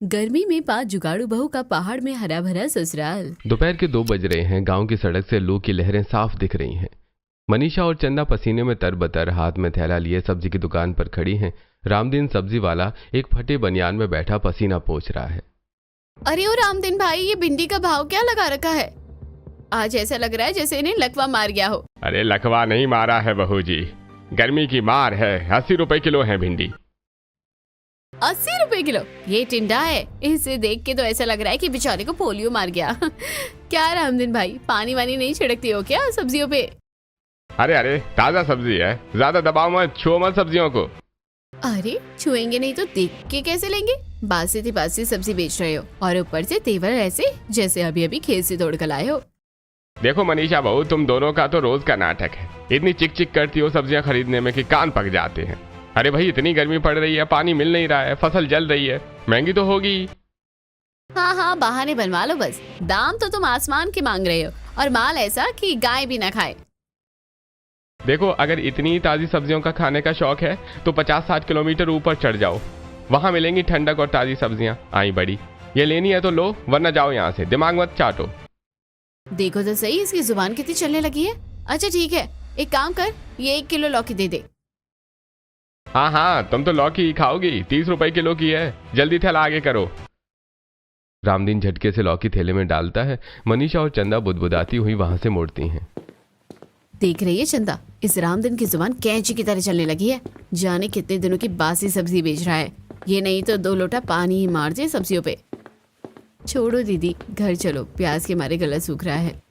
गर्मी में 5 जुगाड़ू बहू का पहाड़ में हरा भरा ससुराल। दोपहर के 2 बज रहे हैं। गांव की सड़क से लू की लहरें साफ दिख रही हैं। मनीषा और चंदा पसीने में तरबतर हाथ में थैला लिए सब्जी की दुकान पर खड़ी हैं। रामदीन सब्जी वाला एक फटे बनियान में बैठा पसीना पोंछ रहा है। अरे ओ रामदीन भाई, ये भिंडी का भाव क्या लगा रखा है? आज ऐसा लग रहा है जैसे इन्हें लकवा मार गया हो। अरे लकवा नहीं मारा है बहू जी, गर्मी की मार है। 80 रुपए किलो है भिंडी। 80 रुपए किलो? ये टिंडा है। इसे देख के तो ऐसा लग रहा है कि बेचारे को पोलियो मार गया। क्या रामदीन भाई, पानी वानी नहीं छिड़कती हो क्या सब्जियों पे? अरे ताजा सब्जी है, ज्यादा दबाव मत, छुओ मत सब्जियों को। अरे छुएंगे नहीं तो देख के कैसे लेंगे? बासी सब्जी बेच रहे हो और ऊपर से तेवर ऐसे जैसे अभी अभी खेत से तोड़ कर लाए हो। देखो मनीषा बहू, तुम दोनों का तो रोज का नाटक है। इतनी चिक चिक करती हो सब्जियां खरीदने में कि कान पक जाते हैं। अरे भाई, इतनी गर्मी पड़ रही है, पानी मिल नहीं रहा है, फसल जल रही है, महंगी तो होगी। हाँ, बहाने बनवा लो बस। दाम तो तुम आसमान के मांग रहे हो और माल ऐसा कि गाय भी ना खाए। देखो, अगर इतनी ताजी सब्जियों का खाने का शौक है तो 50-60 किलोमीटर ऊपर चढ़ जाओ, वहां मिलेंगी ठंडक और ताजी सब्जियां। आई बड़ी, ये लेनी है तो लो, वरना जाओ यहाँ से, दिमाग मत चाटो। देखो तो सही, इसकी जुबान कितनी चलने लगी है। अच्छा ठीक है, एक काम कर, ये 1 किलो लौकी दे दे। हाँ, तुम तो लौकी ही खाओगी। 30 रुपए किलो की है, जल्दी थैला आगे करो। रामदीन झटके से लौकी थैले में डालता है। मनीषा और चंदा बुदबुदाती हुई वहां से मुड़ती हैं। देख रही है चंदा, इस रामदीन की जुबान कैंची की तरह चलने लगी है। जाने कितने दिनों की बासी सब्जी बेच रहा है। ये नहीं तो 2 लोटा पानी ही मार दे सब्जियों पे। छोड़ो दीदी, घर चलो, प्यास के मारे गला सूख रहा है।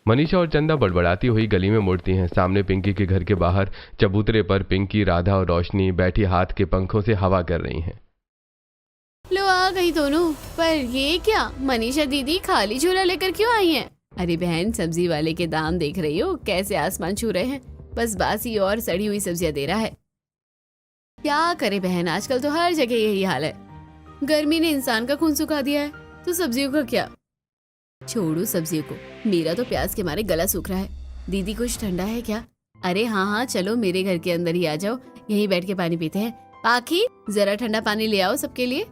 मनीषा और चंदा बड़बड़ाती हुई गली में मुड़ती हैं। सामने पिंकी के घर के बाहर चबूतरे पर पिंकी, राधा और रोशनी बैठी हाथ के पंखों से हवा कर रही हैं। लो आ गई दोनों। पर ये क्या, मनीषा दीदी खाली झोला लेकर क्यों आई हैं? अरे बहन, सब्जी वाले के दाम देख रही हो कैसे आसमान छू रहे हैं। बस बासी और सड़ी हुई सब्जियां दे रहा है। क्या करे बहन, आजकल तो हर जगह यही हाल है। गर्मी ने इंसान का खून सुखा दिया है, तो सब्जियों का क्या? छोड़ो सब्जियों को, मेरा तो प्यास के मारे गला सूख रहा है। दीदी कुछ ठंडा है क्या? अरे हाँ, चलो मेरे घर के अंदर ही आ जाओ, यहीं बैठ के पानी पीते हैं। पाखी, जरा ठंडा पानी ले आओ सबके लिए।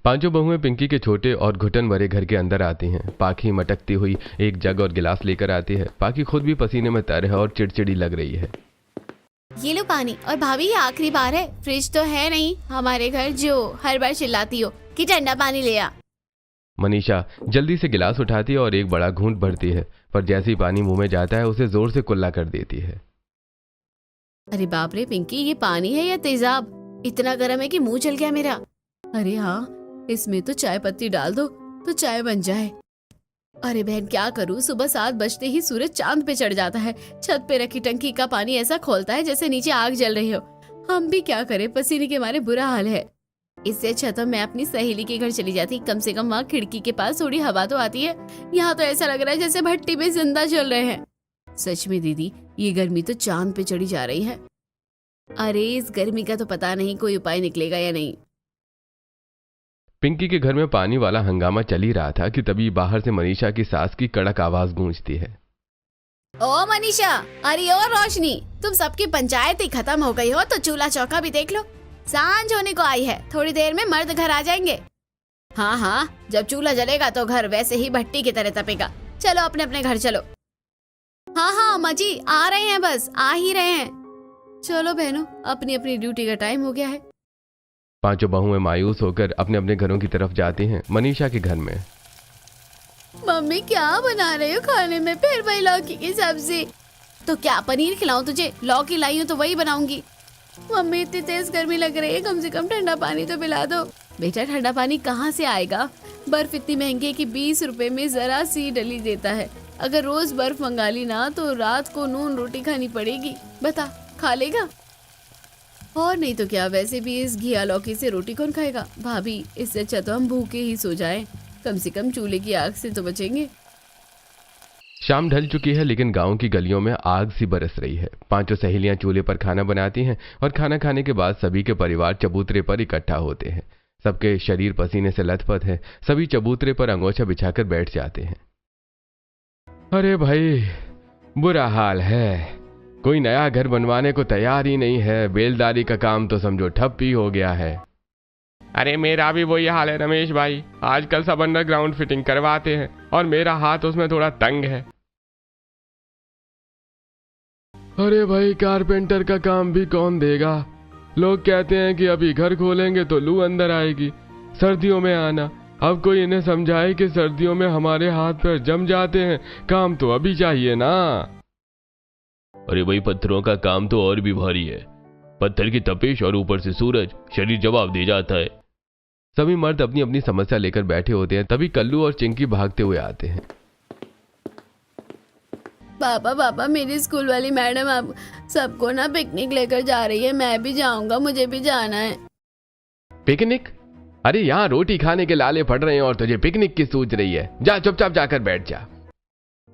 पांचों बहुएं पिंकी के छोटे और घुटन भरे घर के अंदर आती हैं। पाखी मटकती हुई एक जग और गिलास लेकर आती है। पाखी खुद भी पसीने में तर है और चिड़चिड़ी लग रही है। ये लो पानी। और भाभी, ये आखिरी बार है, फ्रिज तो है नहीं हमारे घर जो हर बार चिल्लाती हो कि ठंडा पानी ले आ। मनीषा जल्दी से गिलास उठाती है और एक बड़ा घूंट भरती है, पर जैसे ही पानी मुंह में जाता है उसे जोर से कुल्ला कर देती है। अरे बाप रे पिंकी, ये पानी है या तेजाब? इतना गर्म है कि मुंह जल गया मेरा। अरे हाँ, इसमें तो चाय पत्ती डाल दो तो चाय बन जाए। अरे बहन क्या करूँ, सुबह 7 बजते ही सूरज चांद पे चढ़ जाता है। छत पे रखी टंकी का पानी ऐसा खोलता है जैसे नीचे आग जल रही हो। हम भी क्या करें, पसीने के मारे बुरा हाल है। इससे अच्छा तो मैं अपनी सहेली के घर चली जाती, कम से कम वहाँ खिड़की के पास थोड़ी हवा तो आती है। यहाँ तो ऐसा लग रहा है जैसे भट्टी में जिंदा जल रहे हैं। सच में दीदी, ये गर्मी तो चांद पे चढ़ी जा रही है। अरे इस गर्मी का तो पता नहीं कोई उपाय निकलेगा या नहीं। पिंकी के घर में पानी वाला हंगामा चल ही रहा था कि तभी बाहर से मनीषा की सास की कड़क आवाज गूंजती है। ओ मनीषा, अरे ओ रोशनी, तुम सबकी पंचायत ही खत्म हो गई हो तो चूल्हा चौका भी देख लो। सांझ होने को आई है, थोड़ी देर में मर्द घर आ जाएंगे। हाँ, जब चूल्हा जलेगा तो घर वैसे ही भट्टी की तरह तपेगा। चलो अपने अपने घर चलो। हाँ अम्मा जी, आ रहे हैं, बस आ ही रहे हैं। चलो बहनों, अपनी अपनी ड्यूटी का टाइम हो गया है। पांचों बहुएं मायूस होकर अपने अपने घरों की तरफ जाती हैं। मनीषा के घर में मम्मी क्या बना रहे हो खाने में? फिर वही लौकी की सब्जी। तो क्या पनीर खिलाऊं तुझे? लौकी लाई हूं तो वही बनाऊंगी। मम्मी इतनी तेज गर्मी लग रही है, कम से कम ठंडा पानी तो पिला दो। बेटा ठंडा पानी कहाँ से आएगा? बर्फ इतनी महंगी है कि 20 रुपए में जरा सी डली देता है। अगर रोज बर्फ मंगा ली ना तो रात को नून रोटी खानी पड़ेगी। बता, खा लेगा? और नहीं तो क्या, वैसे भी इस घिया लौकी से रोटी कौन खाएगा? भाभी, इससे अच्छा तो हम भूखे ही सो जाएं, कम से कम चूल्हे की आग से तो बचेंगे। शाम ढल चुकी है, लेकिन गांव की गलियों में आग सी बरस रही है। पांचों सहेलियां चूल्हे पर खाना बनाती हैं और खाना खाने के बाद सभी के परिवार चबूतरे पर इकट्ठा होते हैं। सबके शरीर पसीने से लथपथ है। सभी चबूतरे पर अंगोछा बिछाकर बैठ जाते हैं। अरे भाई, बुरा हाल है। कोई नया घर बनवाने को तैयार ही नहीं है। बेलदारी का काम तो समझो ठप ही हो गया है। अरे मेरा भी वही हाल है रमेश भाई, आजकल सब अंडरग्राउंड फिटिंग करवाते हैं और मेरा हाथ उसमें थोड़ा तंग है। अरे भाई, कारपेंटर का काम भी कौन देगा? लोग कहते हैं कि अभी घर खोलेंगे तो लू अंदर आएगी, सर्दियों में आना। अब कोई इन्हें समझाए कि सर्दियों में हमारे हाथ पैर जम जाते हैं, काम तो अभी चाहिए ना। अरे भाई, पत्थरों का काम तो और भी भारी है। पत्थर की तपिश और ऊपर से सूरज, शरीर जवाब दे जाता है। सभी मर्द अपनी अपनी समस्या लेकर बैठे होते हैं, तभी कल्लू और चिंकी भागते हुए आते हैं। पापा पापा, मेरी स्कूल वाली मैडम अब सबको ना पिकनिक लेकर जा रही है, मैं भी जाऊंगा, मुझे भी जाना है। पिकनिक? अरे यहाँ रोटी खाने के लाले पड़ रहे हैं और तुझे पिकनिक की सूझ रही है? जा चुपचाप जाकर बैठ जा।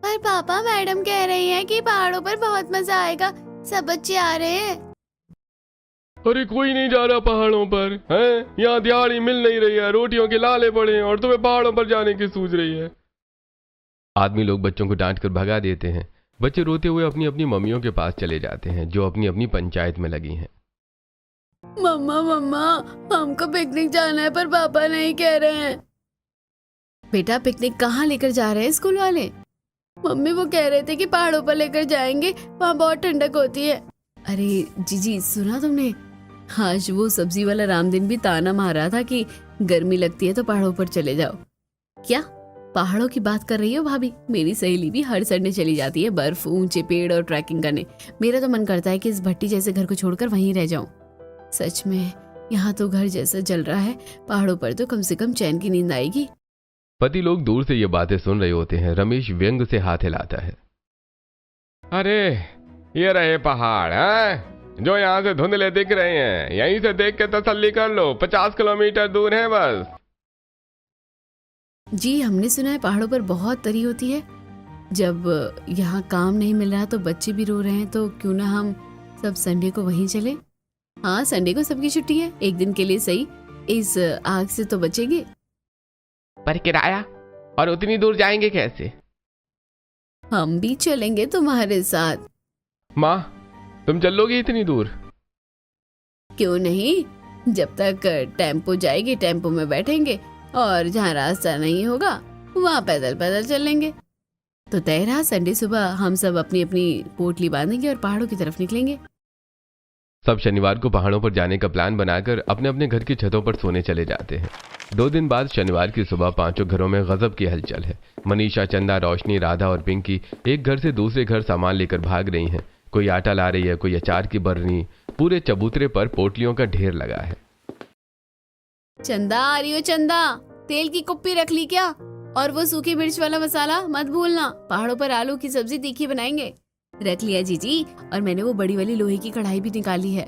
पर पापा, मैडम कह रही है कि पहाड़ों पर बहुत मजा आएगा, सब बच्चे आ रहे हैं। अरे कोई नहीं जा रहा पहाड़ों पर, हैं? यहाँ दिहाड़ी मिल नहीं रही है, रोटियों के लाले पड़े हैं और तुम्हें पहाड़ों पर जाने की सूझ रही है। आदमी लोग बच्चों को डांट कर भगा देते हैं। बच्चे रोते हुए अपनी अपनी मम्मियों के पास चले जाते हैं, जो अपनी अपनी पंचायत में लगी हैं। मम्मा मम्मा, हमको पिकनिक जाना है पर पापा नहीं कह रहे हैं। बेटा, पिकनिक कहाँ लेकर जा रहे हैं स्कूल वाले? मम्मी वो कह रहे थे कि पहाड़ों पर लेकर जाएंगे, वहाँ बहुत ठंडक होती है। अरे जीजी, सुना तुमने? आज वो सब्जी वाला रामदीन भी ताना मार रहा था कि गर्मी लगती है तो पहाड़ों पर चले जाओ। क्या पहाड़ों की बात कर रही हो भाभी? मेरी सहेली भी हर संडे चली जाती है बर्फ, ऊंचे पेड़ और ट्रैकिंग करने। मेरा तो मन करता है कि इस भट्टी जैसे घर को छोड़कर वहीं रह जाऊं। सच में यहाँ तो घर जैसा जल रहा है, पहाड़ों पर तो कम से कम चैन की नींद आएगी। पति लोग दूर से ये बातें सुन रहे होते हैं। रमेश व्यंग से हाथ हिलाता है। अरे ये रहे पहाड़ हैं, जो यहाँ से धुंधले दिख रहे हैं, यहीं से देख के तसल्ली कर लो, 50 किलोमीटर दूर है बस। जी, हमने सुना है पहाड़ों पर बहुत तरी होती है। जब यहाँ काम नहीं मिल रहा तो बच्चे भी रो रहे हैं, तो क्यों ना हम सब संडे को वहीं चले? हाँ, संडे को सबकी छुट्टी है, एक दिन के लिए सही, इस आग से तो बचेंगे। पर किराया? और उतनी दूर जाएंगे कैसे? हम भी चलेंगे तुम्हारे साथ। माँ, तुम चलोगी इतनी दूर? क्यों नहीं, जब तक टेम्पो जाएगी टेम्पो में बैठेंगे और जहाँ रास्ता नहीं होगा वहाँ पैदल पैदल चलेंगे। तो तय रहा, संडे सुबह हम सब अपनी अपनी पोटली बांधेंगे और पहाड़ों की तरफ निकलेंगे। सब शनिवार को पहाड़ों पर जाने का प्लान बनाकर अपने अपने घर की छतों पर सोने चले जाते हैं। 2 दिन बाद शनिवार की सुबह पांचों घरों में गजब की हलचल है। मनीषा, चंदा, रोशनी, राधा और पिंकी एक घर से दूसरे घर सामान लेकर भाग रही हैं। कोई आटा ला रही है, कोई अचार की बरनी। पूरे चबूतरे पर पोटलियों का ढेर लगा है। चंदा, आ रही हो चंदा? तेल की कुप्पी रख ली क्या? और वो सूखी मिर्च वाला मसाला मत भूलना, पहाड़ों पर आलू की सब्जी तीखी बनाएंगे। रख लिया जीजी, और मैंने वो बड़ी वाली लोहे की कढ़ाई भी निकाली है।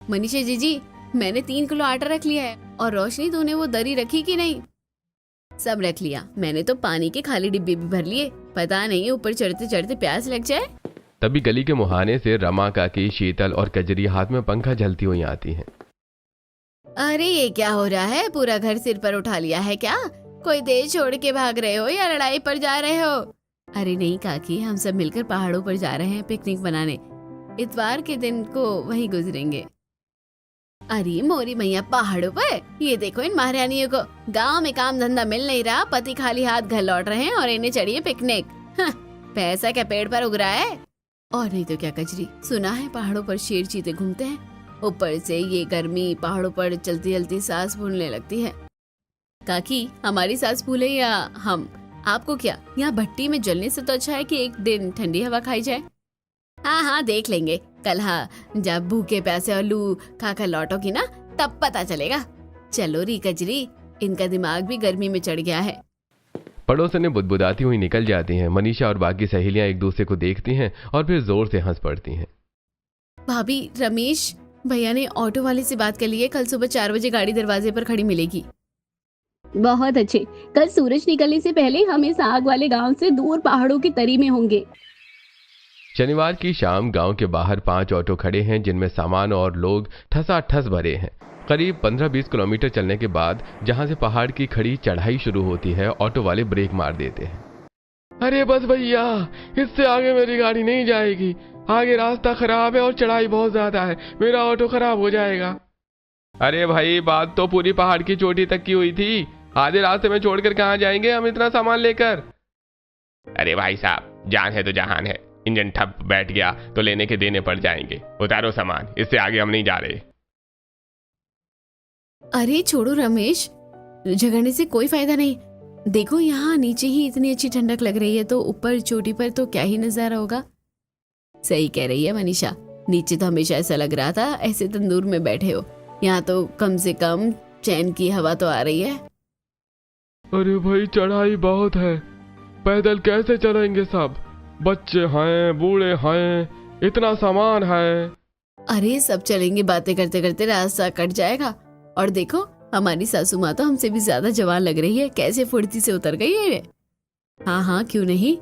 मनीषा जीजी, मैंने 3 किलो आटा रख लिया है। और रोशनी, तूने वो दरी रखी कि नहीं? सब रख लिया, मैंने तो पानी के खाली डिब्बे भी भर लिए, पता नहीं ऊपर चढ़ते चढ़ते प्यास लग जाए। तभी गली के मुहाने से रमा काकी, शीतल और कजरी हाथ में पंखा झलती हुई आती हैं। अरे ये क्या हो रहा है? पूरा घर सिर पर उठा लिया है क्या? कोई देश छोड़ के भाग रहे हो या लड़ाई पर जा रहे हो? अरे नहीं काकी, हम सब मिलकर पहाड़ों पर जा रहे हैं पिकनिक मनाने। इतवार के दिन को वहीं गुजरेंगे। अरे मोरी मैया, पहाड़ों पर? ये देखो इन महारानियों को, गांव में काम धंधा मिल नहीं रहा, पति खाली हाथ घर लौट रहे हैं और इन्हें चढ़ी है पिकनिक। पैसा क्या पेड़ पर उग रहा है? और नहीं तो क्या कजरी, सुना है पहाड़ों पर शेर चीते घूमते हैं। ऊपर से ये गर्मी, पहाड़ों पर चलती चलती सांस फूलने लगती है। काकी, हमारी सांस फूले या हम? आपको क्या, यहाँ भट्टी में जलने से तो अच्छा है कि एक दिन ठंडी हवा खाई जाए। हाँ हाँ, देख लेंगे कल। हाँ, जब भूखे प्यासे और लू खाकर लौटोगी ना, तब पता चलेगा। चलो री कजरी, इनका दिमाग भी गर्मी में चढ़ गया है। पड़ोसनें बुदबुदाती हुई निकल जाती हैं। मनीषा और बाकी सहेलियां एक दूसरे को देखती हैं और फिर जोर से हंस पड़ती हैं। भाभी, रमेश भैया ने ऑटो वाले से बात कर ली है, कल सुबह 4 बजे गाड़ी दरवाजे पर खड़ी मिलेगी। बहुत अच्छे, कल सूरज निकलने से पहले हम इस आग वाले गांव से दूर पहाड़ों की तरी में होंगे। शनिवार की शाम गांव के बाहर 5 ऑटो खड़े हैं, जिनमें सामान और लोग ठसाठस भरे हैं। करीब 15-20 किलोमीटर चलने के बाद जहां से पहाड़ की खड़ी चढ़ाई शुरू होती है, ऑटो वाले ब्रेक मार देते हैं। अरे बस भैया, इससे आगे मेरी गाड़ी नहीं जाएगी, आगे रास्ता खराब है और चढ़ाई बहुत ज्यादा है, मेरा ऑटो खराब हो जाएगा। अरे भाई बात तो पूरी पहाड़ की चोटी तक की हुई थी, आधे रास्ते में छोड़कर कहाँ जाएंगे हम इतना सामान लेकर। अरे भाई साहब, जान है तो जहान है, इंजन ठप बैठ गया तो लेने के देने पड़ जाएंगे, उतारो सामान, इससे आगे हम नहीं जा रहे। अरे छोड़ो रमेश, झगड़ने से कोई फायदा नहीं। देखो यहाँ नीचे ही इतनी अच्छी ठंडक लग रही है तो ऊपर चोटी पर तो क्या ही नजारा होगा। सही कह रही है मनीषा, नीचे तो हमेशा ऐसा लग रहा था ऐसे तंदूर में बैठे हो, यहाँ तो कम से कम चैन की हवा तो आ रही है। अरे भाई चढ़ाई बहुत है, पैदल कैसे चलेंगे सब, बच्चे हैं बूढ़े हैं, इतना सामान है। अरे सब चलेंगे, बातें करते करते रास्ता कट जाएगा। और देखो हमारी सासू माँ तो हमसे भी ज्यादा जवान लग रही है, कैसे फुर्ती से उतर गई है। हाँ हाँ क्यों नहीं,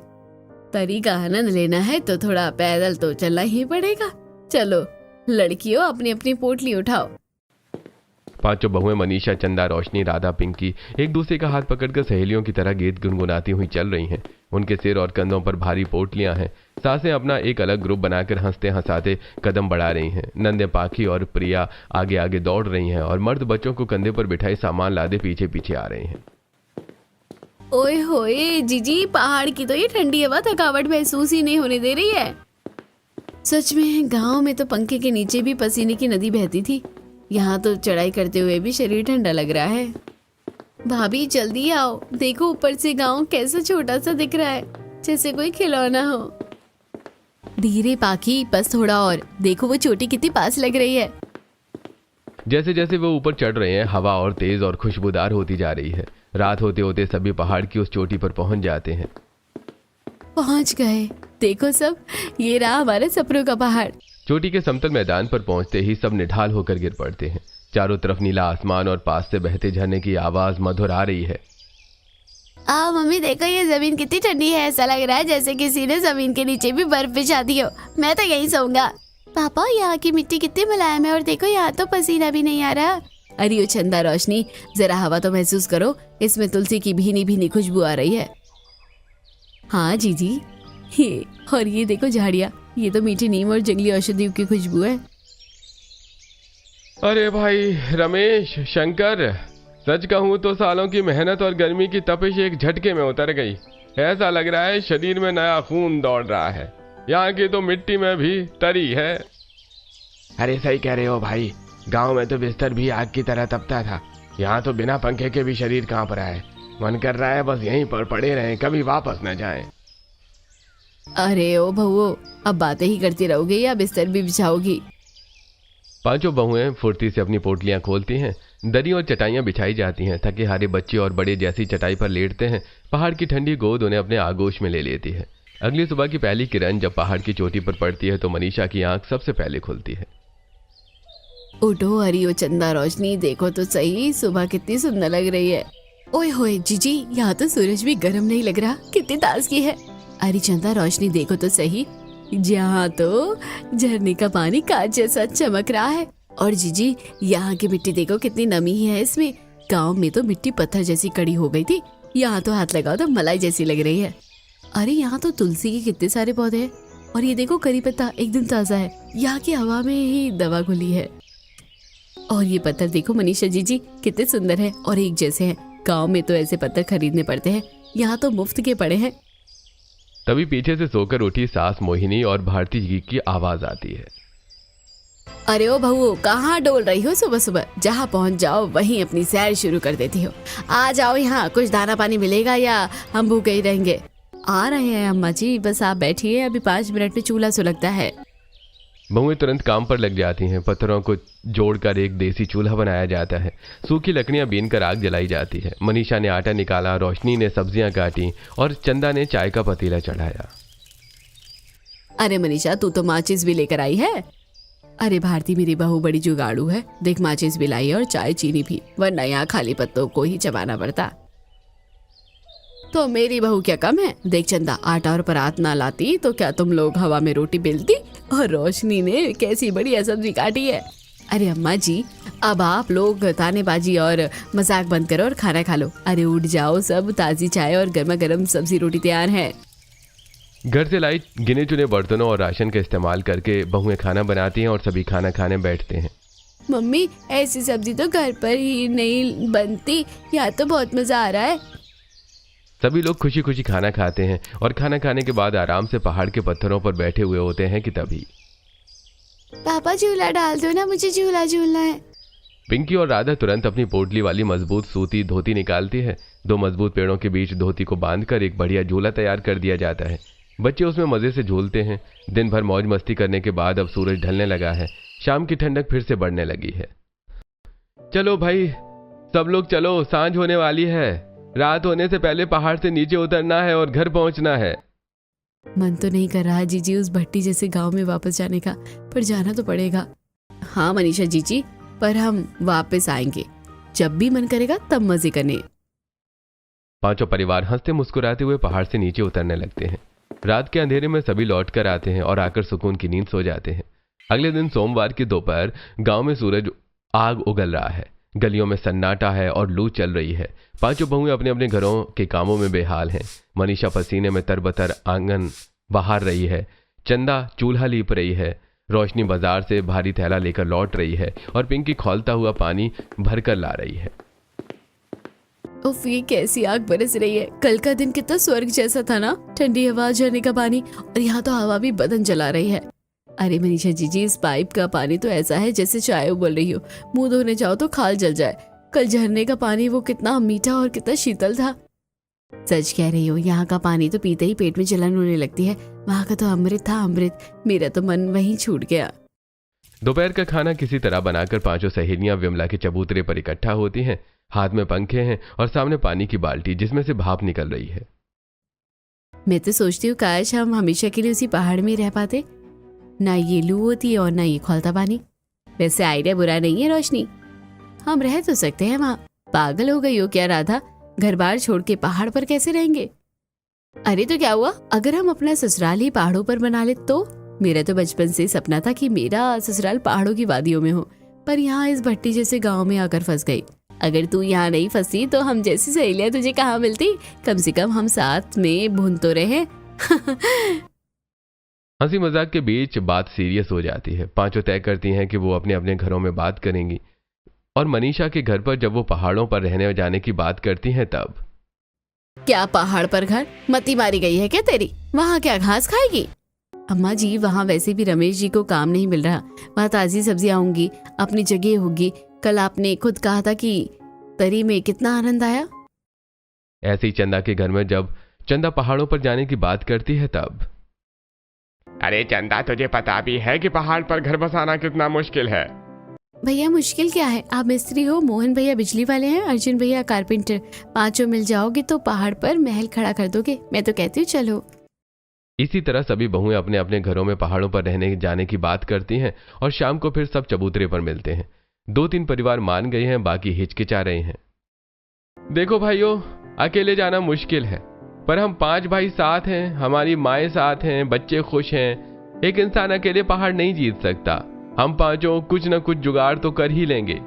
परी का आनंद लेना है तो थोड़ा पैदल तो चलना ही पड़ेगा। चलो लड़कियों अपनी अपनी पोटली उठाओ। पांचों बहुएं मनीषा, चंदा, रोशनी, राधा, पिंकी एक दूसरे का हाथ पकड़कर सहेलियों की तरह गीत गुनगुनाती हुई चल रही हैं। उनके सिर और कंधों पर भारी पोटलियां हैं। सासें अपना एक अलग ग्रुप बनाकर हंसते हंसाते कदम बढ़ा रही हैं। नंदे, पाखी और प्रिया आगे आगे दौड़ रही हैं और मर्द बच्चों को कंधे पर बिठाए सामान लादे पीछे पीछे आ रहे हैं। ओए होए जीजी, पहाड़ की तो ये ठंडी हवा थकावट महसूस ही नहीं होने दे रही है। सच में गांव में तो पंखे के नीचे भी पसीने की नदी बहती थी, यहाँ तो चढ़ाई करते हुए भी शरीर ठंडा लग रहा है। भाभी जल्दी आओ, देखो ऊपर से गांव कैसा छोटा सा दिख रहा है, जैसे कोई खिलौना हो। धीरे पाखी, बस थोड़ा और, देखो वो चोटी कितनी पास लग रही है। जैसे जैसे वो ऊपर चढ़ रहे हैं हवा और तेज और खुशबूदार होती जा रही है। रात होते होते सभी पहाड़ की उस चोटी पर पहुंच जाते हैं। पहुंच गए, देखो सब, ये रहा हमारे सपनों का पहाड़। चोटी के समतल मैदान पर पहुंचते ही सब निढाल होकर गिर पड़ते हैं। चारों तरफ नीला आसमान और पास से बहते झरने की आवाज मधुर आ रही है। मम्मी देखो ये जमीन कितनी ठंडी है, ऐसा लग रहा है जैसे किसी ने जमीन के नीचे भी बर्फ बिछा दी हो। मैं तो यहीं सोऊंगा। पापा यहाँ की मिट्टी कितनी मुलायम है और देखो यहाँ तो पसीना भी नहीं आ रहा। अरे ओ चंदा, रोशनी, जरा हवा तो महसूस करो, इसमें तुलसी की भीनी भीनी खुशबू आ रही है। हाँ जीजी, ये और ये देखो झाड़ियाँ, ये तो मीठी नीम और जंगली औषधियों की खुशबू है। अरे भाई रमेश, शंकर, सच कहूँ तो सालों की मेहनत और गर्मी की तपिश एक झटके में उतर गई। ऐसा लग रहा है शरीर में नया खून दौड़ रहा है। यहाँ की तो मिट्टी में भी तरी है। अरे सही कह रहे हो भाई, गांव में तो बिस्तर भी आग की तरह तपता था, यहाँ तो बिना पंखे के भी शरीर कांप रहा है। मन कर रहा है बस यहीं पर पड़े रहें, कभी वापस न जाएं। अरे ओ बहुओ, अब बातें ही करती रहोगे या बिस्तर भी बिछाओगी? पांचों बहुएं फुर्ती से अपनी पोटलियां खोलती हैं। दरी और चटाइयां बिछाई जाती हैं। थके हारे बच्चे और बड़े जैसी चटाई पर लेटते हैं। पहाड़ की ठंडी गोद उन्हें अपने आगोश में ले लेती है। अगली सुबह की पहली किरण जब पहाड़ की चोटी पर पड़ती है तो मनीषा की आंख सबसे पहले खुलती है। उठो हरी ओ चंदा, रोशनी, देखो तो सही, सुबह कितनी सुंदर लग रही है। ओए होए जीजी, यहाँ तो सूरज भी गर्म नहीं लग रहा, कितनी ताजगी है। अरे चंदा, रोशनी, देखो तो सही, यहाँ तो झरने का पानी कांच जैसा चमक रहा है। और जीजी, यहाँ की मिट्टी देखो कितनी नमी है इसमें। गांव में तो मिट्टी पत्थर जैसी कड़ी हो गई थी, यहाँ तो हाथ लगाओ तो मलाई जैसी लग रही है। अरे यहाँ तो तुलसी के कितने सारे पौधे हैं, और ये देखो करी पत्ता एकदम ताजा है, यहाँ की हवा में ही दवा घुली है। और ये पत्थर देखो मनीषा जीजी, कितने सुंदर है और एक जैसे हैं। गांव में तो ऐसे पत्थर खरीदने पड़ते हैं, यहाँ तो मुफ्त के पड़े हैं। तभी पीछे से सोकर उठी सास मोहिनी और भारती जी की आवाज आती है। अरे ओ बहू, कहाँ डोल रही हो सुबह सुबह? जहाँ पहुँच जाओ वहीं अपनी सैर शुरू कर देती हो। आ जाओ यहाँ, कुछ दाना पानी मिलेगा या हम भूखे ही रहेंगे। आ रहे हैं अम्मा जी, बस आप बैठिए, अभी 5 मिनट में चूल्हा सुलगता है। बहुएं तुरंत काम पर लग जाती हैं। पत्थरों को जोड़कर एक देसी चूल्हा बनाया जाता है। सूखी लकड़ियां बीनकर आग जलाई जाती है। मनीषा ने आटा निकाला, रोशनी ने सब्जियां काटी और चंदा ने चाय का पतीला चढ़ाया। अरे मनीषा, तू तो माचिस भी लेकर आई है। अरे भारती, मेरी बहू बड़ी जुगाड़ू है, देख माचिस भी लाई और चाय चीनी भी, वरना यहाँ खाली पत्तों को ही चबाना पड़ता। तो मेरी बहू क्या कम है? देख चंदा, आटा और परात ना लाती तो क्या तुम लोग हवा में रोटी बेलती? और रोशनी ने कैसी बढ़िया सब्जी काटी है। अरे अम्मा जी, अब आप लोग तानेबाजी और मजाक बंद करो और खाना खा लो। अरे उठ जाओ सब, ताजी चाय और गर्मा गर्म सब्जी रोटी तैयार है। घर से लाई गिने चुने बर्तनों और राशन का इस्तेमाल करके बहुएं खाना बनाती हैं और सभी खाना खाने बैठते हैं। मम्मी ऐसी सब्जी तो घर पर ही नहीं बनती, यहाँ तो बहुत मजा आ रहा है। सभी लोग खुशी खुशी खाना खाते हैं और खाना खाने के बाद आराम से पहाड़ के पत्थरों पर बैठे हुए होते हैं कि तभी पापा झूला डाल दो ना, मुझे झूला झूलना है। पिंकी और राधा तुरंत अपनी पोटली वाली मजबूत सूती धोती निकालती है। दो मजबूत पेड़ों के बीच धोती को बांधकर एक बढ़िया झूला तैयार कर दिया जाता है। बच्चे उसमें मजे से झूलते हैं। दिन भर मौज मस्ती करने के बाद अब सूरज ढलने लगा है। शाम की ठंडक फिर से बढ़ने लगी है। चलो भाई सब लोग चलो, सांझ होने वाली है। रात होने से पहले पहाड़ से नीचे उतरना है और घर पहुंचना है। मन तो नहीं कर रहा जीजी उस भट्टी जैसे गांव में वापस जाने का, पर जाना तो पड़ेगा। हाँ मनीषा जीजी, पर हम वापस आएंगे, जब भी मन करेगा तब मजे करने। पांचों परिवार हंसते मुस्कुराते हुए पहाड़ से नीचे उतरने लगते हैं। रात के अंधेरे में सभी लौट कर आते हैं और आकर सुकून की नींद सो जाते हैं। अगले दिन सोमवार की दोपहर गांव में सूरज आग उगल रहा है। गलियों में सन्नाटा है और लू चल रही है। पांचों बहुएं अपने अपने घरों के कामों में बेहाल हैं। मनीषा पसीने में तरबतर आंगन बहार रही है। चंदा चूल्हा लीप रही है। रोशनी बाजार से भारी थैला लेकर लौट रही है और पिंकी खौलता हुआ पानी भरकर ला रही है। उफ, ये कैसी आग बरस रही है। कल का दिन कितना स्वर्ग जैसा था ना, ठंडी हवा, झरने का पानी, और यहाँ तो हवा भी बदन जला रही है। अरे मनीषा जीजी, इस पाइप का पानी तो ऐसा है जैसे चाय उबल रही हो, मुंह धोने जाओ तो खाल जल जाए। कल झरने का पानी वो कितना मीठा और कितना शीतल था। सच कह रही हो, यहाँ का पानी तो पीते ही पेट में जलन होने लगती है। वहाँ का तो अमृत था अमृत, मेरा तो मन वहीं छूट गया। दोपहर का खाना किसी तरह बनाकर पांचों सहेलियां विमला के चबूतरे पर इकट्ठा होती हैं। हाथ में पंखे हैं और सामने पानी की बाल्टी जिसमें से भाप निकल रही है। मैं तो सोचती हूँ काश हम हमेशा के लिए उसी पहाड़ में रह पाते, ना ये लू होती और ना ये खौलता पानी। वैसे आइडिया बुरा नहीं है रोशनी, हम रह तो सकते हैं वहाँ। पागल हो गई हो क्या राधा, घर बार छोड़ के पहाड़ पर कैसे रहेंगे? अरे तो क्या हुआ अगर हम अपना ससुराल ही पहाड़ों पर बना ले तो? मेरा तो बचपन से सपना था कि मेरा ससुराल पहाड़ों की वादियों में हो, पर यहाँ इस भट्टी जैसे गांव में आकर फंस गई। अगर तू यहाँ नहीं फंसी तो हम जैसी सहेलियां तुझे कहाँ मिलती? कम से कम हम साथ में भून तो रहे। हंसी मजाक के बीच बात सीरियस हो जाती है। पांचों तय करती हैं कि वो अपने अपने घरों में बात करेंगी और मनीषा के घर पर जब वो पहाड़ों पर रहने जाने की बात करती हैं तब। क्या पहाड़ पर घर? मती मारी गई है क्या तेरी? वहाँ क्या घास खाएगी? अम्मा जी, वहाँ वैसे भी रमेश जी को काम नहीं मिल रहा, वहाँ ताजी सब्जियां होंगी, अपनी जगह होगी। कल आपने खुद कहा था कि तरी में कितना आनंद आया। ऐसे ही चंदा के घर में जब चंदा पहाड़ों पर जाने की बात करती है तब। अरे चंदा, तुझे पता भी है कि पहाड़ पर घर बसाना कितना मुश्किल है। भैया मुश्किल क्या है, आप मिस्त्री हो, मोहन भैया बिजली वाले हैं, अर्जुन भैया कारपेंटर, पांचों मिल जाओगे तो पहाड़ पर महल खड़ा कर दोगे। मैं तो कहती हूँ चलो। इसी तरह सभी बहुएं अपने अपने घरों में पहाड़ों पर रहने जाने की बात करती हैं और शाम को फिर सब चबूतरे पर मिलते हैं। 2-3 परिवार मान गए हैं, बाकी हिचकिचा रहे हैं। देखो भाइयों, अकेले जाना मुश्किल है, पर हम 5 भाई साथ हैं, हमारी माएँ साथ हैं, बच्चे खुश हैं। एक इंसान अकेले पहाड़ नहीं जीत सकता। हम पांचों कुछ न कुछ जुगाड़ तो कर ही लेंगे।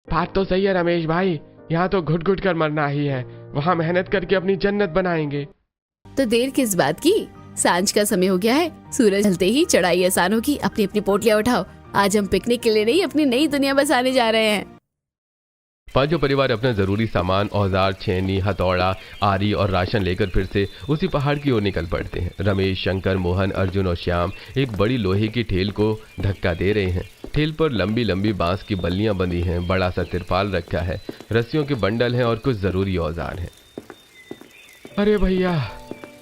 बात तो सही है रमेश भाई, यहाँ तो घुट घुट कर मरना ही है, वहाँ मेहनत करके अपनी जन्नत बनाएंगे। तो देर किस बात की, सांझ का समय हो गया है, सूरज ढलते ही चढ़ाई आसान होगी। अपनी अपनी पोटलियां उठाओ, आज हम पिकनिक के लिए नहीं अपनी नई दुनिया बसाने जा रहे हैं। पांचों परिवार अपना जरूरी सामान, औजार, छेनी, हथौड़ा, आरी और राशन लेकर फिर से उसी पहाड़ की ओर निकल पड़ते हैं। रमेश, शंकर, मोहन, अर्जुन और श्याम एक बड़ी लोहे की ठेल को धक्का दे रहे हैं। ठेल पर लंबी लंबी बांस की बल्लियां बंधी हैं, बड़ा सा तिरपाल रखा है, रस्सियों के बंडल हैं और कुछ जरूरी औजार हैं। अरे भैया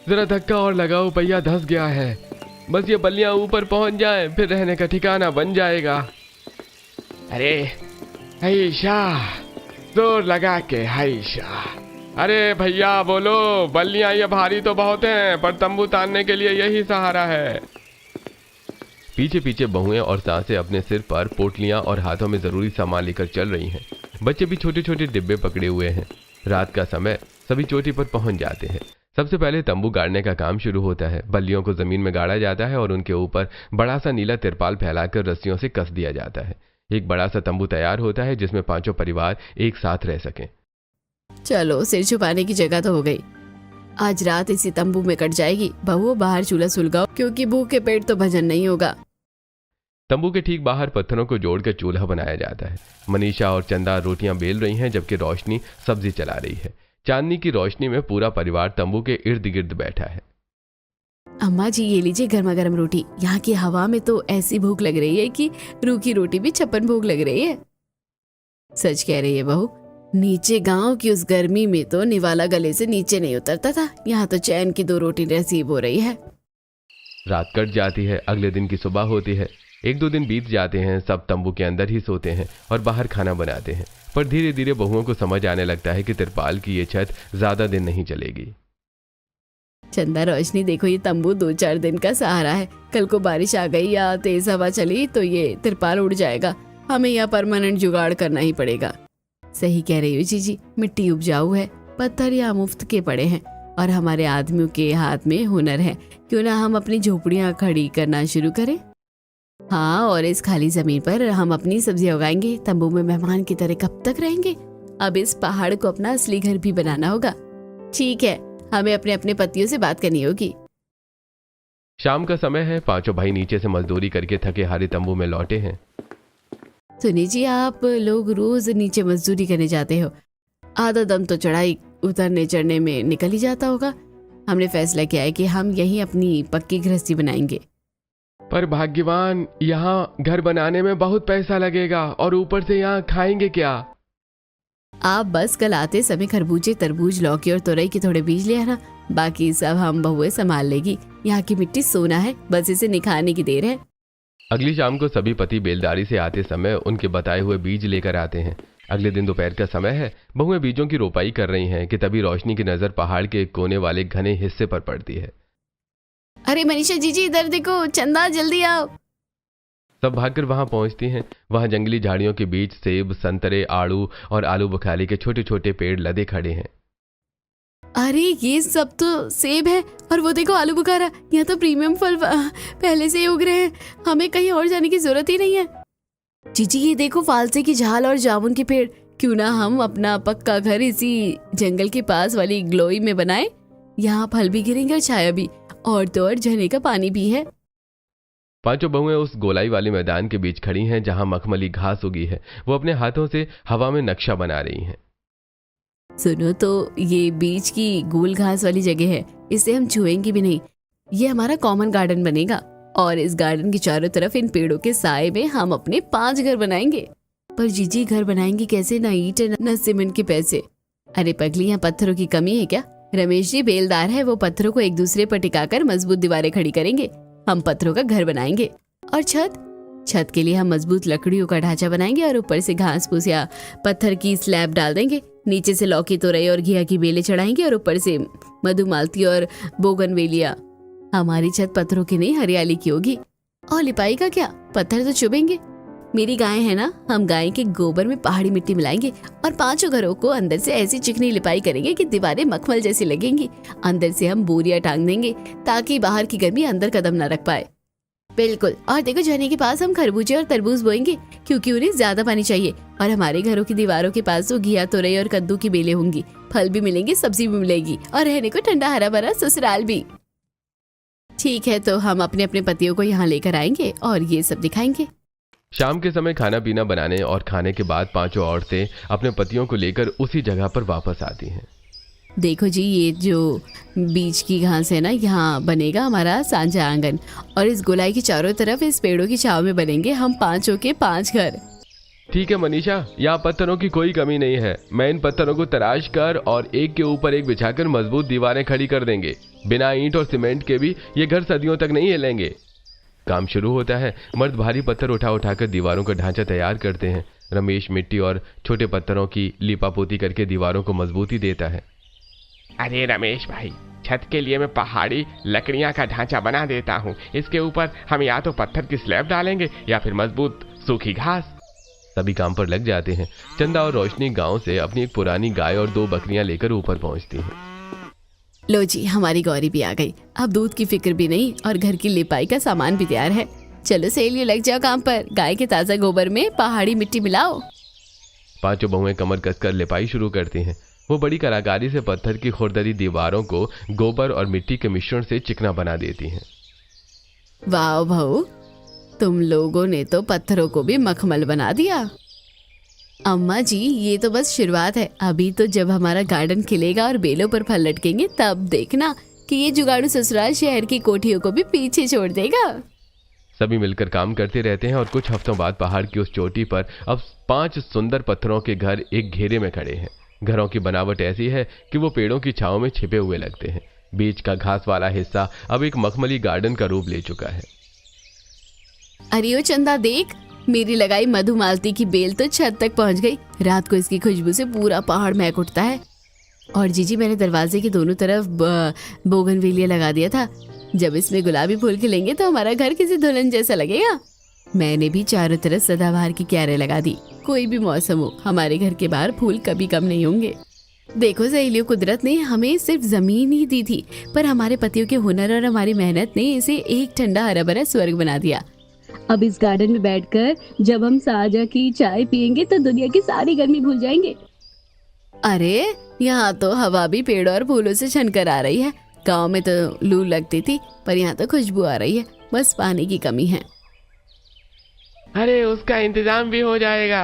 जरा धक्का और लगाओ, भैया धंस गया है। बस ये बल्लियां ऊपर पहुंच जाएं, फिर रहने का ठिकाना बन जाएगा। अरे हैशा, जोर लगा के हैशा। अरे भैया बोलो, बल्लियां ये भारी तो बहुत हैं, पर तंबू तानने के लिए यही सहारा है। पीछे पीछे बहुएं और सासें अपने सिर पर पोटलियां और हाथों में जरूरी सामान लेकर चल रही हैं। बच्चे भी छोटे छोटे डिब्बे पकड़े हुए हैं। रात का समय, सभी चोटी पर पहुंच जाते हैं। सबसे पहले तंबू गाड़ने का काम शुरू होता है। बल्लियों को जमीन में गाड़ा जाता है और उनके ऊपर बड़ा सा नीला तिरपाल फैलाकर रस्सियों से कस दिया जाता है। एक बड़ा सा तंबू तैयार होता है जिसमें पांचों परिवार एक साथ रह सकें। चलो, सिर छुपाने की जगह तो हो गई। आज रात इसी तंबू में कट जाएगी। बहुओं, बाहर चूल्हा सुलगाओ, क्योंकि भूखे पेट तो भजन नहीं होगा। तंबू के ठीक बाहर पत्थरों को जोड़कर चूल्हा बनाया जाता है। मनीषा और चंदा रोटियां बेल रही हैं जबकि रोशनी सब्जी चला रही है। चांदनी की रोशनी में पूरा परिवार तंबू के इर्द गिर्द बैठा है। अम्मा जी ये लीजिए गर्मा गर्म रोटी। यहाँ की हवा में तो ऐसी भूख लग रही है कि रूखी रोटी भी छप्पन भोग लग रही है। सच कह रही है बहू, नीचे गांव की उस गर्मी में तो निवाला गले से नीचे नहीं उतरता था। यहाँ तो चैन की 2 रोटी नसीब हो रही है। रात कट जाती है, अगले दिन की सुबह होती है। 1-2 दिन बीत जाते हैं, सब तंबू के अंदर ही सोते हैं और बाहर खाना बनाते हैं। पर धीरे धीरे बहुओं को समझ आने लगता है कि तिरपाल की ये छत ज्यादा दिन नहीं चलेगी। चंदा रोशनी देखो, ये तंबू 2-4 दिन का सहारा है। कल को बारिश आ गई या तेज हवा चली तो ये तिरपाल उड़ जाएगा। हमें यहाँ परमानेंट जुगाड़ करना ही पड़ेगा। सही कह रही हो जीजी, मिट्टी उपजाऊ है, पत्थर यहाँ मुफ्त के पड़े हैं और हमारे आदमियों के हाथ में हुनर है। क्यों ना हम अपनी झोपड़ियाँ खड़ी करना शुरू करें। हाँ, और इस खाली जमीन पर हम अपनी सब्जियां उगाएंगे। तंबू में मेहमान की तरह कब तक रहेंगे। अब इस पहाड़ को अपना असली घर भी बनाना होगा। ठीक है, हमें अपने अपने पतियों से बात करनी होगी। शाम का समय है। 5 भाई नीचे से मजदूरी करके थके हारे तंबू में लौटे हैं। सुनी जी, आप लोग रोज नीचे मजदूरी करने जाते हो। आधा दम तो चढ़ाई उतरने चढ़ने में निकल ही जाता होगा। हमने फैसला किया है कि हम यहीं अपनी पक्की गृहस्थी बनाएंगे। पर भाग्यवान, यहाँ घर बनाने में बहुत पैसा लगेगा और ऊपर से यहाँ खाएंगे क्या। आप बस कल आते समय खरबूजे, तरबूज, लौकी और तुरई के थोड़े बीज ले आना। बाकी सब हम बहुएं संभाल लेगी। यहाँ की मिट्टी सोना है, बस इसे निखारने की देर है। अगली शाम को सभी पति बेलदारी से आते समय उनके बताए हुए बीज लेकर आते हैं। अगले दिन दोपहर का समय है। बहुएं बीजों की रोपाई कर रही हैं कि तभी रोशनी की नजर पहाड़ के एक कोने वाले घने हिस्से पर पड़ती है। अरे मनीषा जीजी, इधर देखो, चंदा जल्दी आओ। सब भागकर वहां पहुंचती हैं। वहां जंगली झाड़ियों के बीच सेब, संतरे, आड़ू और आलू बुखारे के छोटे छोटे पेड़ लदे खड़े हैं। अरे ये सब तो सेब है और वो देखो आलू बुखारा। यहाँ तो प्रीमियम फल पहले से ही उग रहे हैं। हमें कहीं और जाने की जरूरत ही नहीं है। जीजी ये देखो, फालसे की झाल और जामुन के पेड़। क्यों ना हम अपना पक्का घर इसी जंगल के पास वाली ग्लोई में बनाए। यहाँ फल भी गिरेंगे और छाया भी, और तो और झरने का पानी भी है। 5 बहुएं उस गोलाई वाले मैदान के बीच खड़ी हैं जहां मखमली घास उगी है। वो अपने हाथों से हवा में नक्शा बना रही हैं। सुनो तो, ये बीच की गोल घास वाली जगह है, इसे हम छुएंगे भी नहीं। ये हमारा कॉमन गार्डन बनेगा और इस गार्डन के चारों तरफ इन पेड़ों के साए में हम अपने 5 घर बनाएंगे। पर जीजी घर बनाएंगे कैसे? ना ईंट न सीमेंट के पैसे। अरे पगली, यहाँ पत्थरों की कमी है क्या? रमेश जी बेलदार है, वो पत्थरों को एक दूसरे पर टिकाकर मजबूत दीवारें खड़ी करेंगे। हम पत्थरों का घर बनाएंगे। और छत के लिए हम मजबूत लकड़ियों का ढांचा बनाएंगे और ऊपर से घास फूस या पत्थर की स्लैब डाल देंगे। नीचे से लौकी, तोरई और घिया की बेलें चढ़ाएंगे और ऊपर से मधुमालती और बोगनवेलिया। हमारी छत पत्थरों की नहीं, हरियाली की होगी। और लिपाई का क्या, पत्थर तो चुभेंगे। मेरी गाय है ना, हम गाय के गोबर में पहाड़ी मिट्टी मिलाएंगे और 5 घरों को अंदर से ऐसी चिकनी लिपाई करेंगे कि दीवारें मखमल जैसी लगेंगी। अंदर से हम बोरियां टांग देंगे ताकि बाहर की गर्मी अंदर कदम न रख पाए। बिल्कुल। और देखो, झरने के पास हम खरबूजे और तरबूज बोएंगे क्योंकि उन्हें ज्यादा पानी चाहिए। और हमारे घरों की दीवारों के पास तो घिया, तोरई और कद्दू की बेलें होंगी। फल भी मिलेंगे, सब्जी भी मिलेगी और रहने को ठंडा हरा भरा ससुराल भी। ठीक है, तो हम अपने अपने पतियों को यहाँ लेकर आएंगे और ये सब दिखाएंगे। शाम के समय खाना पीना बनाने और खाने के बाद 5 औरतें अपने पतियों को लेकर उसी जगह पर वापस आती हैं। देखो जी, ये जो बीच की घास है ना, यहाँ बनेगा हमारा सांझा आंगन और इस गोलाई की चारों तरफ इस पेड़ों की छाव में बनेंगे हम 5 के 5 घर। ठीक है मनीषा, यहाँ पत्थरों की कोई कमी नहीं है। मैं इन पत्थरों को तराश कर और एक के ऊपर एक बिछाकर मजबूत दीवारें खड़ी कर देंगे। बिना ईंट और सीमेंट के भी ये घर सदियों तक नहीं हिलेंगे। काम शुरू होता है। मर्द भारी पत्थर उठाकर दीवारों का ढांचा तैयार करते हैं। रमेश मिट्टी और छोटे पत्थरों की लिपापोती करके दीवारों को मजबूती देता है। अरे रमेश भाई, छत के लिए मैं पहाड़ी लकड़ियां का ढांचा बना देता हूँ। इसके ऊपर हम या तो पत्थर की स्लैब डालेंगे या फिर मजबूत सूखी घास। सभी काम पर लग जाते हैं। चंदा और रोशनी गांव से अपनी एक पुरानी गाय और 2 बकरियां लेकर ऊपर पहुंचती हैं। लो जी, हमारी गौरी भी आ गई। अब दूध की फिक्र भी नहीं और घर की लिपाई का सामान भी तैयार है। चलो सहेलियों, लग जाओ काम पर। गाय के ताजा गोबर में पहाड़ी मिट्टी मिलाओ। 5 बहुएं कमर कसकर लिपाई शुरू करती हैं। वो बड़ी कलाकारी से पत्थर की खुरदरी दीवारों को गोबर और मिट्टी के मिश्रण से चिकना बना देती हैं। वाह बहू, तुम लोगों ने तो पत्थरों को भी मखमल बना दिया। अम्मा जी, ये तो बस शुरुआत है। अभी तो जब हमारा गार्डन खिलेगा और बेलों पर फल लटकेंगे तब देखना कि ये जुगाड़ू ससुराल शहर की कोठियों को भी पीछे छोड़ देगा। सभी मिलकर काम करते रहते हैं और कुछ हफ्तों बाद पहाड़ की उस चोटी पर अब 5 सुंदर पत्थरों के घर एक घेरे में खड़े हैं। घरों की बनावट ऐसी है कि वो पेड़ों की छांव में छिपे हुए लगते हैं। बीच का घास वाला हिस्सा अब एक मखमली गार्डन का रूप ले चुका है। अरे ओ चंदा, देख, मेरी लगाई मधुमालती की बेल तो छत तक पहुंच गई। रात को इसकी खुशबू से पूरा पहाड़ महक उठता है। और जीजी, मैंने दरवाजे के दोनों तरफ बोगनवेलिया लगा दिया था। जब इसमें गुलाबी फूल खिलेंगे तो हमारा घर किसी दुल्हन जैसा लगेगा। मैंने भी चारों तरफ सदाबहार की क्यारें लगा दी। कोई भी मौसम हो, हमारे घर के बाहर फूल कभी कम नहीं होंगे। देखो सहेलियों, कुदरत ने हमें सिर्फ जमीन ही दी थी, पर हमारे पतियों के हुनर और हमारी मेहनत ने इसे एक ठंडा हरा भरा स्वर्ग बना दिया। अब इस गार्डन में बैठकर जब हम साजा की चाय पियेंगे तो दुनिया की सारी गर्मी भूल जाएंगे। अरे यहाँ तो हवा भी पेड़ और फूलों से छनकर आ रही है। गांव में तो लू लगती थी, पर यहाँ तो खुशबू आ रही है। बस पानी की कमी है। अरे उसका इंतजाम भी हो जाएगा।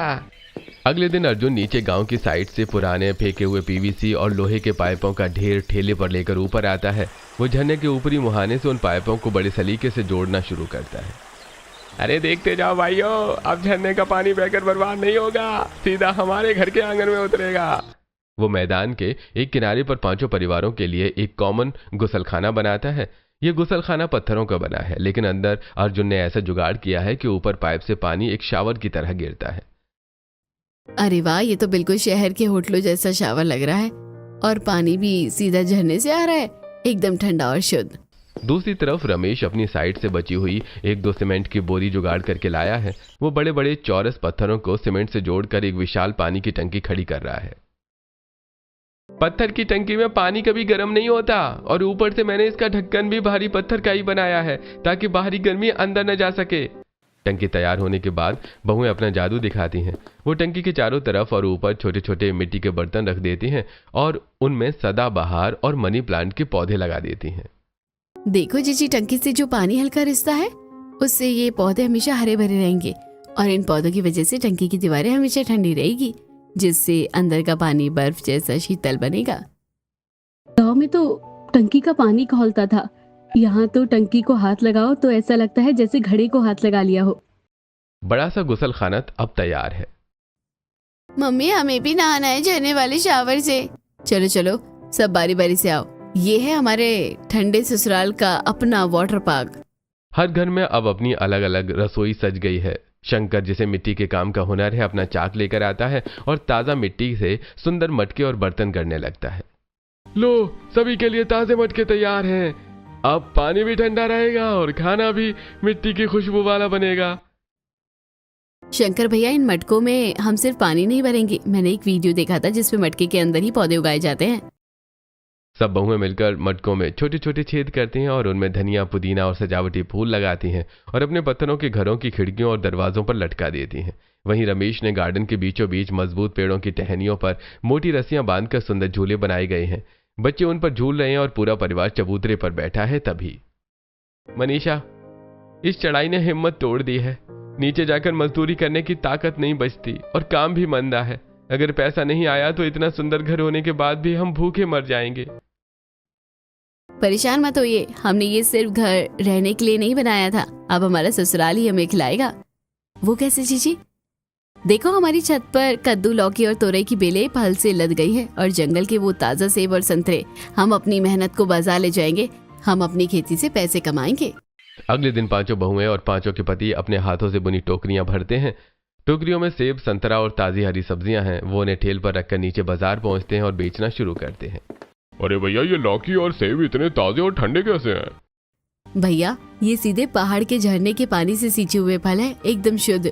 अगले दिन अर्जुन नीचे गांव की साइड से पुराने फेंके हुए पीवीसी और लोहे के पाइपों का ढेर ठेले पर लेकर ऊपर आता है। वो झरने के ऊपरी मुहाने से उन पाइपों को बड़े सलीके से जोड़ना शुरू करता है। अरे देखते जाओ भाइयों, अब झरने का पानी बहकर बर्बाद नहीं होगा, सीधा हमारे घर के आंगन में उतरेगा। वो मैदान के एक किनारे पर 5 परिवारों के लिए एक कॉमन गुसलखाना बनाता है। ये गुसलखाना पत्थरों का बना है, लेकिन अंदर अर्जुन ने ऐसा जुगाड़ किया है कि ऊपर पाइप से पानी एक शावर की तरह गिरता है। अरे वाह, ये तो बिल्कुल शहर के होटलों जैसा शावर लग रहा है। और पानी भी सीधा झरने से आ रहा है, एकदम ठंडा और शुद्ध। दूसरी तरफ रमेश अपनी साइड से बची हुई 1-2 सीमेंट की बोरी जुगाड़ करके लाया है। वो बड़े बड़े चौरस पत्थरों को सीमेंट से जोड़कर एक विशाल पानी की टंकी खड़ी कर रहा है। पत्थर की टंकी में पानी कभी गर्म नहीं होता, और ऊपर से मैंने इसका ढक्कन भी भारी पत्थर का ही बनाया है ताकि बाहरी गर्मी अंदर न जा सके। टंकी तैयार होने के बाद बहुएं अपना जादू दिखाती हैं। वो टंकी के चारों तरफ और ऊपर छोटे छोटे मिट्टी के बर्तन रख देती हैं और उनमें सदाबहार और मनी प्लांट के पौधे लगा देती हैं। देखो जीजी, टंकी से जो पानी हल्का रिसता है उससे ये पौधे हमेशा हरे भरे रहेंगे, और इन पौधों की वजह से टंकी की दीवारें हमेशा ठंडी रहेगी, जिससे अंदर का पानी बर्फ जैसा शीतल बनेगा। गाँव में तो टंकी का पानी खौलता था, यहाँ तो टंकी को हाथ लगाओ तो ऐसा लगता है जैसे घड़े को हाथ लगा लिया हो। बड़ा सा गुसलखाना अब तैयार है। मम्मी, हमें भी नहाना है झरने वाले शावर से। चलो चलो, सब बारी बारी से आओ। ये है हमारे ठंडे ससुराल का अपना वाटर पार्क। हर घर में अब अपनी अलग अलग रसोई सज गई है। शंकर, जिसे मिट्टी के काम का हुनर है, अपना चाक लेकर आता है और ताज़ा मिट्टी से सुंदर मटके और बर्तन करने लगता है। लो, सभी के लिए ताजे मटके तैयार हैं। अब पानी भी ठंडा रहेगा और खाना भी मिट्टी की खुशबू वाला बनेगा। शंकर भैया, इन मटकों में हम सिर्फ पानी नहीं भरेंगे। मैंने एक वीडियो देखा था जिसमें मटके के अंदर ही पौधे उगाए जाते हैं। सब बहुएं मिलकर मटकों में छोटे छोटे छेद करती हैं और उनमें धनिया, पुदीना और सजावटी फूल लगाती हैं और अपने पत्थरों के घरों की खिड़कियों और दरवाजों पर लटका देती हैं। वहीं रमेश ने गार्डन के बीचों बीच मजबूत पेड़ों की टहनियों पर मोटी रस्सियां बांधकर सुंदर झूले बनाए गए हैं। बच्चे उन पर झूल रहे हैं और पूरा परिवार चबूतरे पर बैठा है। तभी मनीषा, इस चढ़ाई ने हिम्मत तोड़ दी है। नीचे जाकर मजदूरी करने की ताकत नहीं बचती और काम भी मंदा है। अगर पैसा नहीं आया तो इतना सुंदर घर होने के बाद भी हम भूखे मर जाएंगे। परेशान मत होइए, हमने ये सिर्फ घर रहने के लिए नहीं बनाया था। अब हमारा ससुराल ही हमें खिलाएगा। वो कैसे जीजी? देखो, हमारी छत पर कद्दू, लौकी और तोरई की बेलें फल से लद गई है, और जंगल के वो ताजा सेब और संतरे। हम अपनी मेहनत को बाजार ले जाएंगे। हम अपनी खेती से पैसे कमाएंगे। अगले दिन 5 बहुएं और 5 के पति अपने हाथों से बुनी टोकरियां भरते हैं। टोकरियों में सेब, संतरा और ताजी हरी सब्जियां हैं। वो उन्हें ठेल पर रखकर नीचे बाजार पहुंचते हैं और बेचना शुरू करते हैं। अरे भैया, ये लौकी और सेब इतने ताजे और ठंडे कैसे हैं? भैया, ये सीधे पहाड़ के झरने के पानी से सींचे हुए फल है, एकदम शुद्ध।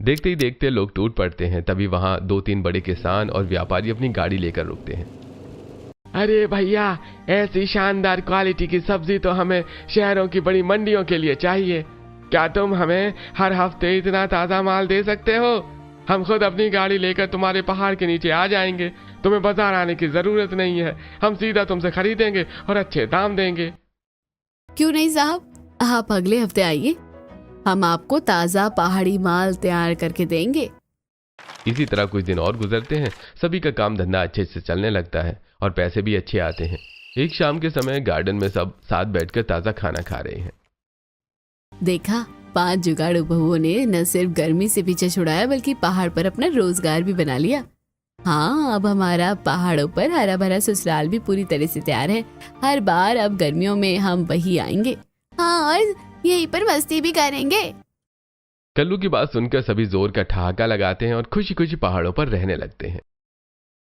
देखते ही देखते लोग टूट पड़ते हैं। तभी वहां 2-3 बड़े किसान और व्यापारी अपनी गाड़ी लेकर रुकते हैं। अरे भैया, ऐसी शानदार क्वालिटी की सब्जी तो हमें शहरों की बड़ी मंडियों के लिए चाहिए। क्या तुम हमें हर हफ्ते इतना ताजा माल दे सकते हो? हम खुद अपनी गाड़ी लेकर तुम्हारे पहाड़ के नीचे आ जाएंगे। तुम्हें बाजार आने की जरूरत नहीं है। हम सीधा तुमसे खरीदेंगे और अच्छे दाम देंगे। क्यों नहीं साहब, आप अगले हफ्ते आइए। हम आपको ताज़ा पहाड़ी माल तैयार करके देंगे। इसी तरह कुछ दिन और गुजरते हैं। सभी का काम धंधा अच्छे से चलने लगता है और पैसे भी अच्छे आते हैं। एक शाम के समय गार्डन में सब साथ बैठकर ताज़ा खाना खा रहे हैं। देखा, 5 जुगाड़ू बहुओं ने न सिर्फ गर्मी से पीछे छुड़ाया बल्कि पहाड़ पर अपना रोजगार भी बना लिया। हाँ, अब हमारा पहाड़ों पर हरा भरा ससुराल भी पूरी तरह से तैयार है। हर बार अब गर्मियों में हम वही आएंगे। हाँ, और यहीं पर मस्ती भी करेंगे। कल्लू की बात सुनकर सभी जोर का ठहाका लगाते हैं और खुशी खुशी पहाड़ों पर रहने लगते हैं।